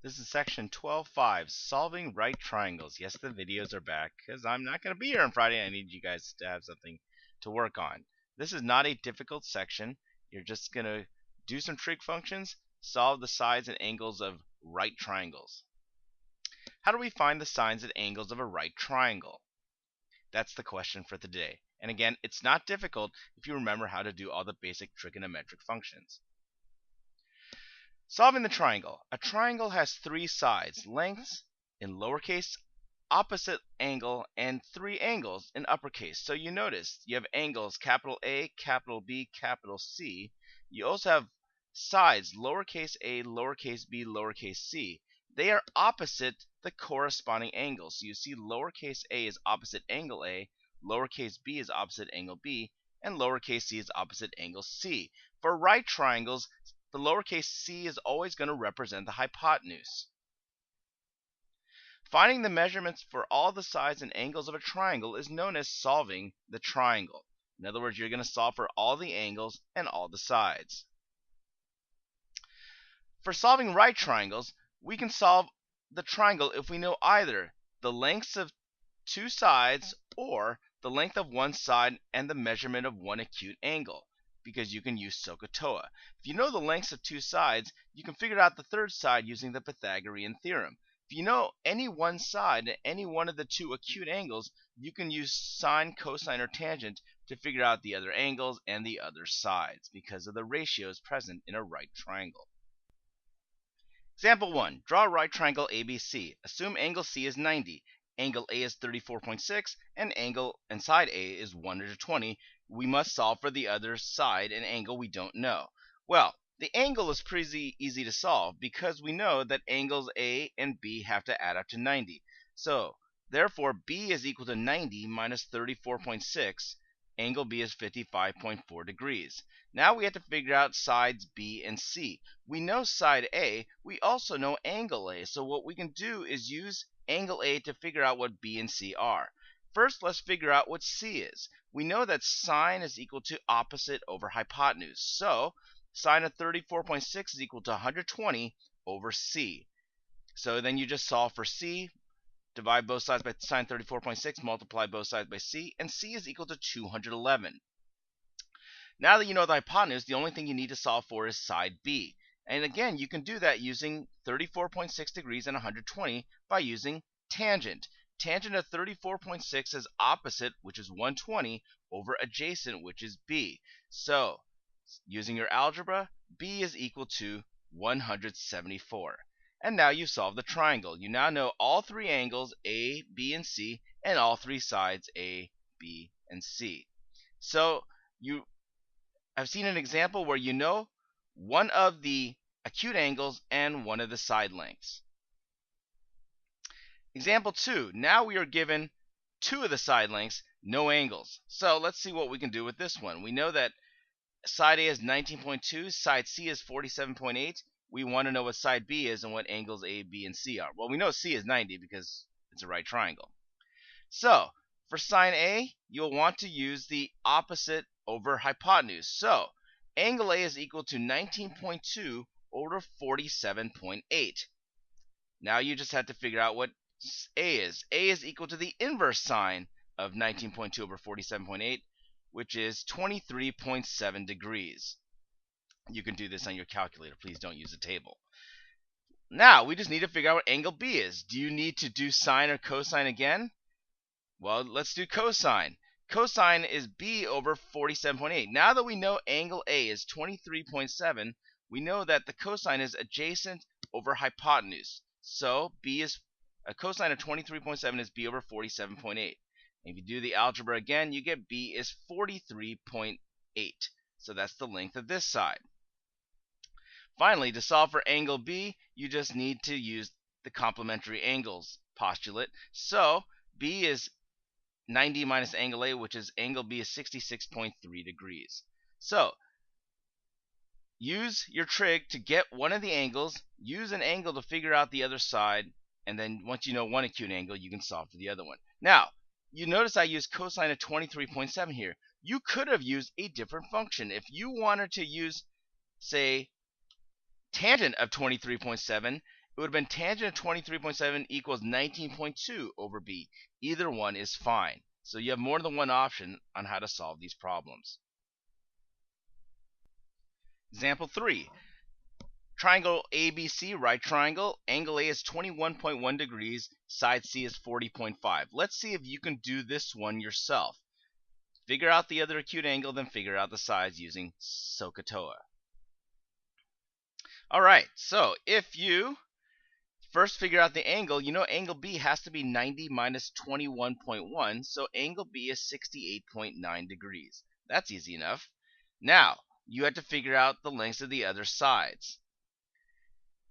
This is section 12.5, solving right triangles. Yes, the videos are back because I'm not going to be here on Friday. I need you guys to have something to work on. This is not a difficult section. You're just going to do some trig functions, solve the sides and angles of right triangles. How do we find the sides and angles of a right triangle? That's the question for today. And again, it's not difficult if you remember how to do all the basic trigonometric functions. Solving the triangle. A triangle has three sides, lengths in lowercase, opposite angle, and three angles in uppercase. So you notice you have angles capital A, capital B, capital C. You also have sides lowercase a, lowercase b, lowercase c. They are opposite the corresponding angles. So you see lowercase a is opposite angle A, lowercase b is opposite angle B, and lowercase c is opposite angle C. For right triangles, the lowercase c is always going to represent the hypotenuse. Finding the measurements for all the sides and angles of a triangle is known as solving the triangle. In other words, you're going to solve for all the angles and all the sides. For solving right triangles, we can solve the triangle if we know either the lengths of two sides or the length of one side and the measurement of one acute angle, because you can use SOHCAHTOA. If you know the lengths of two sides, you can figure out the third side using the Pythagorean theorem. If you know any one side and any one of the two acute angles, you can use sine, cosine, or tangent to figure out the other angles and the other sides because of the ratios present in a right triangle. Example 1. Draw a right triangle ABC. Assume angle C is 90, angle A is 34.6, and side A is 120. We must solve for the other side and angle we don't know. Well, the angle is pretty easy to solve because we know that angles A and B have to add up to 90. So, therefore, B is equal to 90 minus 34.6. Angle B is 55.4 degrees. Now we have to figure out sides B and C. We know side A, we also know angle A, so what we can do is use angle A to figure out what B and C are. First, let's figure out what C is. We know that sine is equal to opposite over hypotenuse, so sine of 34.6 is equal to 120 over C. So then you just solve for C, divide both sides by sine 34.6, multiply both sides by C, and C is equal to 211. Now that you know the hypotenuse, the only thing you need to solve for is side B. And again, you can do that using 34.6 degrees and 120 by using tangent. Tangent of 34.6 is opposite, which is 120, over adjacent, which is B. So, using your algebra, B is equal to 174. And now you solve the triangle. You now know all three angles, A, B, and C, and all three sides, A, B, and C. So, I've seen an example where you know one of the acute angles and one of the side lengths. Example 2. Now we are given two of the side lengths, no angles. So let's see what we can do with this one. We know that side A is 19.2, side C is 47.8. We want to know what side B is and what angles A, B, and C are. Well, we know C is 90 because it's a right triangle. So, for sine A, you'll want to use the opposite over hypotenuse. So, angle A is equal to 19.2 over 47.8. Now you just have to figure out what A is. A is equal to the inverse sine of 19.2 over 47.8, which is 23.7 degrees. You can do this on your calculator. Please don't use a table. Now, we just need to figure out what angle B is. Do you need to do sine or cosine again? Well, let's do cosine. Cosine is B over 47.8. Now that we know angle A is 23.7, we know that the cosine is adjacent over hypotenuse. So, B is a cosine of 23.7 is B over 47.8. If you do the algebra again, you get B is 43.8. So that's the length of this side. Finally, to solve for angle B, you just need to use the complementary angles postulate. So B is 90 minus angle A, which is angle B is 66.3 degrees. So use your trig to get one of the angles, use an angle to figure out the other side, and then once you know one acute angle, you can solve for the other one. Now, you notice I used cosine of 23.7 here. You could have used a different function. If you wanted to use, say, tangent of 23.7, It would have been tangent of 23.7 equals 19.2 over b. Either one is fine. So you have more than one option on how to solve these problems. Example 3. Triangle ABC, right triangle. Angle A is 21.1 degrees. Side C is 40.5. Let's see if you can do this one yourself. Figure out the other acute angle, then figure out the sides using SOHCAHTOA. Alright, so if you first figure out the angle, you know angle B has to be 90 minus 21.1, so angle B is 68.9 degrees. That's easy enough. Now, you have to figure out the lengths of the other sides.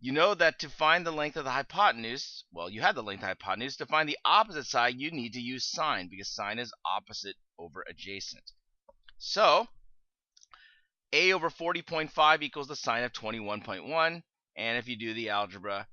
You know that to find the length of the hypotenuse, well, you have the length of the hypotenuse. To find the opposite side, you need to use sine, because sine is opposite over adjacent. So, a over 40.5 equals the sine of 21.1, and if you do the algebra,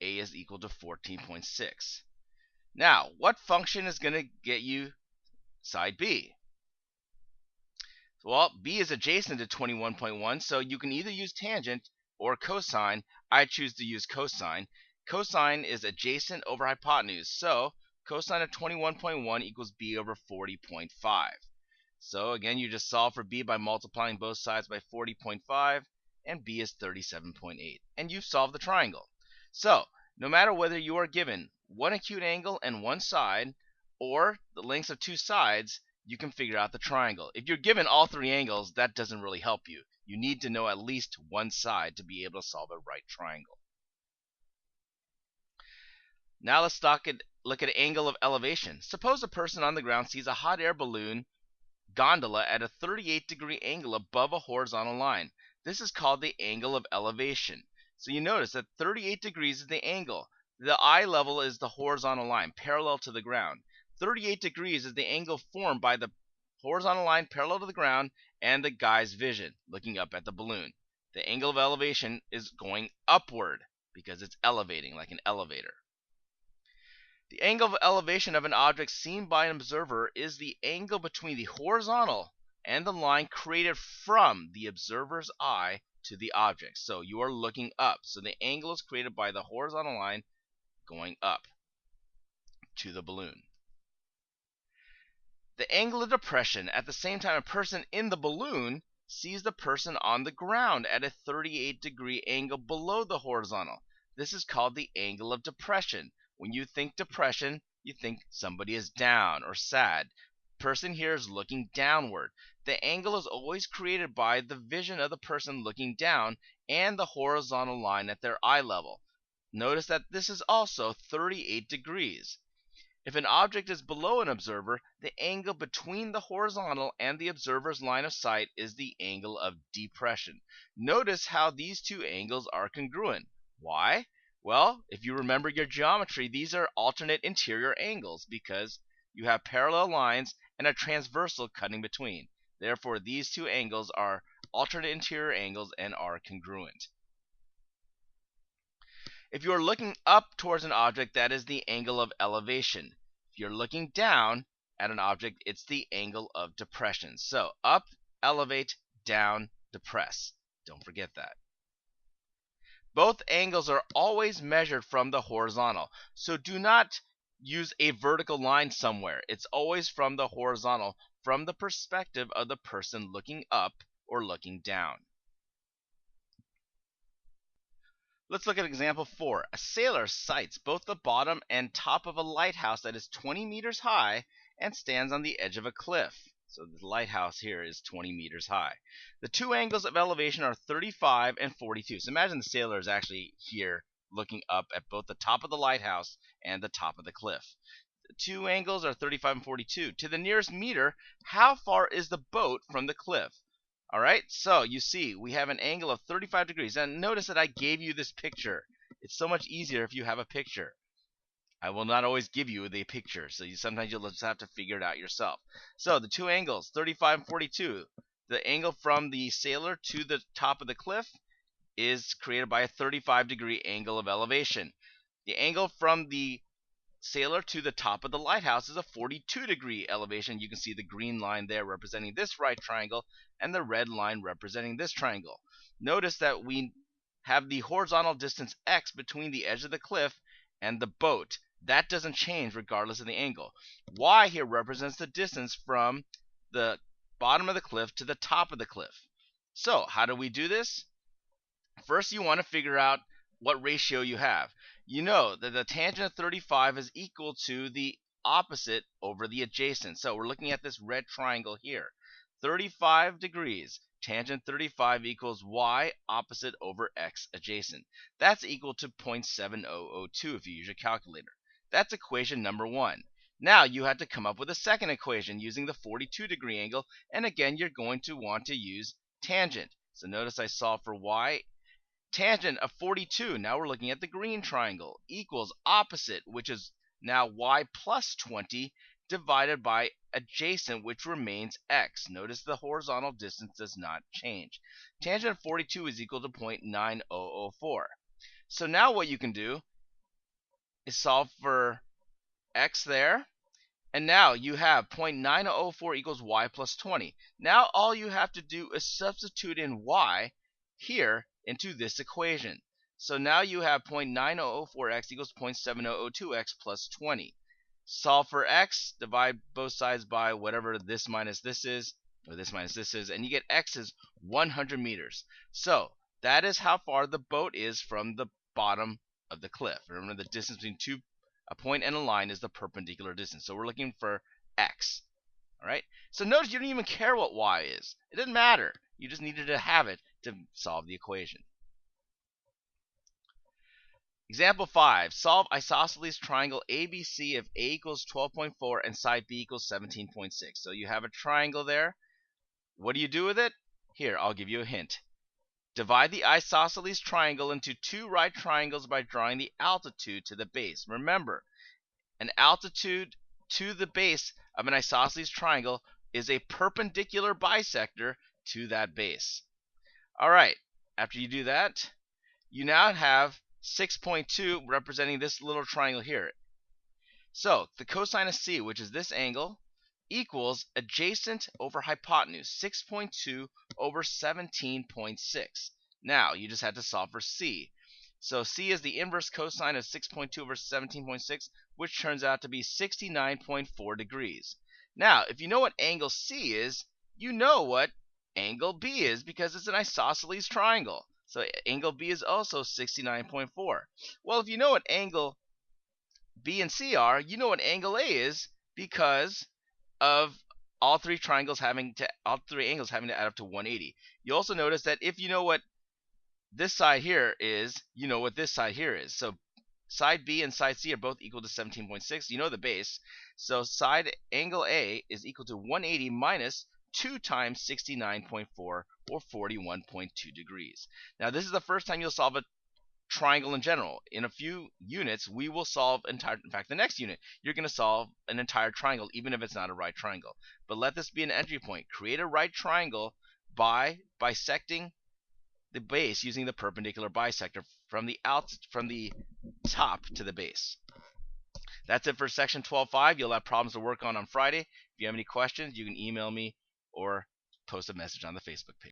a is equal to 14.6. Now, what function is going to get you side B? Well, B is adjacent to 21.1, so you can either use tangent or cosine. I choose to use cosine. Cosine is adjacent over hypotenuse, so cosine of 21.1 equals B over 40.5. So again, you just solve for B by multiplying both sides by 40.5, and B is 37.8. And you've solved the triangle. So, no matter whether you are given one acute angle and one side, or the lengths of two sides, you can figure out the triangle. If you're given all three angles, that doesn't really help you. You need to know at least one side to be able to solve a right triangle. Now let's look at angle of elevation. Suppose a person on the ground sees a hot air balloon gondola at a 38-degree angle above a horizontal line. This is called the angle of elevation. So you notice that 38 degrees is the angle. The eye level is the horizontal line, parallel to the ground. 38 degrees is the angle formed by the horizontal line parallel to the ground and the guy's vision, looking up at the balloon. The angle of elevation is going upward because it's elevating like an elevator. The angle of elevation of an object seen by an observer is the angle between the horizontal and the line created from the observer's eye to the object. So you are looking up. So the angle is created by the horizontal line going up to the balloon. The angle of depression at the same time a person in the balloon sees the person on the ground at a 38-degree angle below the horizontal. This is called the angle of depression. When you think depression, you think somebody is down or sad. The person here is looking downward. The angle is always created by the vision of the person looking down and the horizontal line at their eye level. Notice that this is also 38 degrees. If an object is below an observer, the angle between the horizontal and the observer's line of sight is the angle of depression. Notice how these two angles are congruent. Why? Well, if you remember your geometry, these are alternate interior angles because you have parallel lines and a transversal cutting between. Therefore, these two angles are alternate interior angles and are congruent. If you are looking up towards an object, that is the angle of elevation. If you're looking down at an object, it's the angle of depression. So up, elevate, down, depress. Don't forget that. Both angles are always measured from the horizontal. So do not use a vertical line somewhere. It's always from the horizontal, from the perspective of the person looking up or looking down. Let's look at example 4. A sailor sights both the bottom and top of a lighthouse that is 20 meters high and stands on the edge of a cliff. So the lighthouse here is 20 meters high. The two angles of elevation are 35 and 42. So imagine the sailor is actually here looking up at both the top of the lighthouse and the top of the cliff. The two angles are 35 and 42. To the nearest meter, how far is the boat from the cliff? Alright, so you see we have an angle of 35 degrees. And notice that I gave you this picture. It's so much easier if you have a picture. I will not always give you the picture, so sometimes you'll just have to figure it out yourself. So the two angles, 35 and 42. The angle from the sailor to the top of the cliff is created by a 35-degree angle of elevation. The angle from the sailor to the top of the lighthouse is a 42-degree elevation. You can see the green line there representing this right triangle and the red line representing this triangle. Notice that we have the horizontal distance x between the edge of the cliff and the boat. That doesn't change regardless of the angle. Y here represents the distance from the bottom of the cliff to the top of the cliff. So how do we do this? First, you want to figure out what ratio you have. You know that the tangent of 35 is equal to the opposite over the adjacent. So we're looking at this red triangle here. 35 degrees, tangent 35 equals y opposite over x adjacent. That's equal to 0.7002 if you use your calculator. That's equation number 1. Now you have to come up with a second equation using the 42-degree angle, and again you're going to want to use tangent. So notice I solve for y. Tangent of 42, now we're looking at the green triangle, equals opposite, which is now y plus 20, divided by adjacent, which remains x. Notice the horizontal distance does not change. Tangent of 42 is equal to 0.9004. So now what you can do is solve for x there, and now you have 0.9004 equals y plus 20. Now all you have to do is substitute in y here into this equation. So now you have 0.9004x equals 0.7002x plus 20. Solve for x, divide both sides by whatever this minus this is, or this minus this is, and you get x is 100 meters. So that is how far the boat is from the bottom of the cliff. Remember, the distance between a point and a line is the perpendicular distance. So we're looking for x. Alright? So notice you don't even care what y is. It doesn't matter. You just needed to have it to solve the equation. Example 5. Solve isosceles triangle ABC if A equals 12.4 and side B equals 17.6. So you have a triangle there. What do you do with it? Here, I'll give you a hint. Divide the isosceles triangle into two right triangles by drawing the altitude to the base. Remember, an altitude to the base of an isosceles triangle is a perpendicular bisector to that base. Alright, after you do that, you now have 6.2 representing this little triangle here. So the cosine of C, which is this angle, equals adjacent over hypotenuse, 6.2 over 17.6. Now you just had to solve for C. So C is the inverse cosine of 6.2 over 17.6, which turns out to be 69.4 degrees. Now, if you know what angle C is, you know what angle B is because it's an isosceles triangle. So angle B is also 69.4. Well, if you know what angle B and C are, you know what angle A is because of all three angles having to add up to 180. You also notice that if you know what this side here is, you know what this side here is. So side B and side C are both equal to 17.6. You know the base. So side angle A is equal to 180 minus 2 times 69.4, or 41.2 degrees. Now this is the first time you'll solve a triangle in general. In a few units we will solve in fact the next unit you're going to solve an entire triangle, even if it's not a right triangle. But let this be an entry point. Create a right triangle by bisecting the base using the perpendicular bisector from the top to the base. That's it for section 12.5. You'll have problems to work on Friday. If you have any questions, you can email me or post a message on the Facebook page.